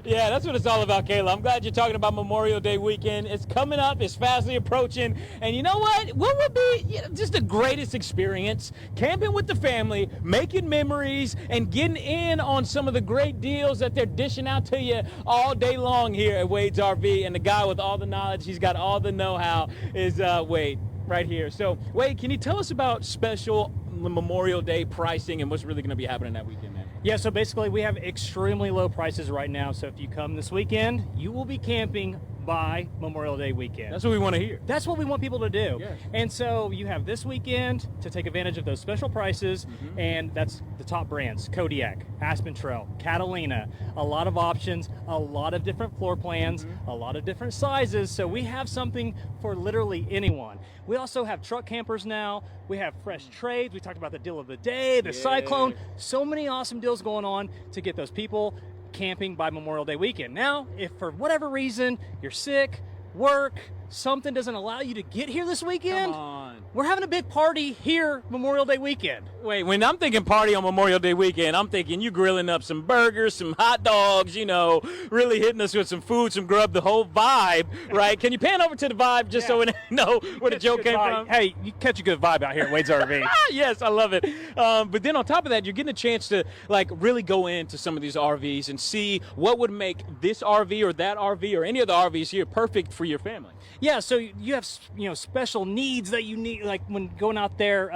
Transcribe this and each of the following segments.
Yeah, that's what it's all about, Kayla. I'm glad you're talking about Memorial Day weekend. It's coming up. It's fastly approaching. And you know what? What would be just the greatest experience? Camping with the family, making memories, and getting in on some of the great deals that they're dishing out to you all day long here at Wade's RV. And the guy with all the knowledge, he's got all the know-how, is Wade right here. So, Wade, can you tell us about special Memorial Day pricing and what's really going to be happening that weekend, man? Yeah, so basically we have extremely low prices right now. So if you come this weekend, you will be camping by Memorial Day weekend. That's what we want to hear. That's what we want people to do. Yes. And so you have this weekend to take advantage of those special prices, and that's the top brands: Kodiak, Aspen Trail, Catalina, a lot of options, a lot of different floor plans, a lot of different sizes. So we have something for literally anyone. We also have truck campers now. We have fresh trades. We talked about the deal of the day, the Cyclone. So many awesome deals going on to get those people camping by Memorial Day weekend. Now, if for whatever reason you're sick, work, something doesn't allow you to get here this weekend, Come on. we're having a big party here Memorial Day weekend. Wait, when I'm thinking party on Memorial Day weekend, I'm thinking you grilling up some burgers, some hot dogs, really hitting us with some food, some grub, the whole vibe, right? Can you pan over to the vibe just so we know where the joke came from? Hey, you catch a good vibe out here at Wade's RV. Yes, I love it. But then on top of that, you're getting a chance to really go into some of these RVs and see what would make this RV or that RV or any of the RVs here perfect for your family. Yeah, so you have special needs that you need, like when going out there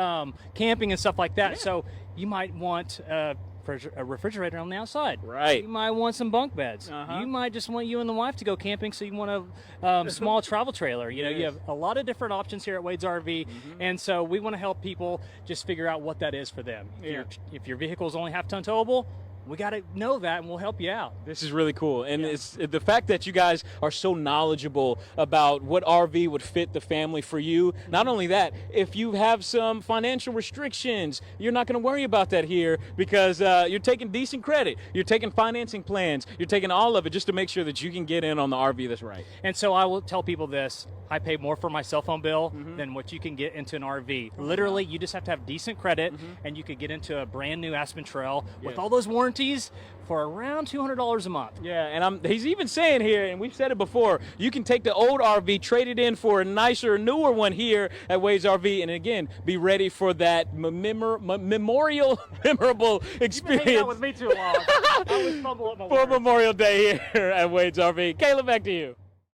camping and stuff like that. Yeah. So you might want a refrigerator on the outside. Right. You might want some bunk beds. You might just want you and the wife to go camping, so you want a small travel trailer. You have a lot of different options here at Wade's RV, and so we want to help people just figure out what that is for them. Yeah. If your vehicle is only half-ton towable, we got to know that, and we'll help you out. This is really cool. And it's the fact that you guys are so knowledgeable about what RV would fit the family for you. Not only that, if you have some financial restrictions, you're not going to worry about that here because you're taking decent credit. You're taking financing plans. You're taking all of it just to make sure that you can get in on the RV that's right. And so I will tell people this. I pay more for my cell phone bill than what you can get into an RV. Literally, you just have to have decent credit, and you could get into a brand new Aspen Trail with all those warranties for around $200 a month. Yeah, and he's even saying here, and we've said it before, you can take the old RV, trade it in for a nicer, newer one here at Wade's RV, and again, be ready for that memorable experience. You've been hanging out with me too long. I always fumble up my for words. Memorial Day here at Wade's RV. Caleb, back to you.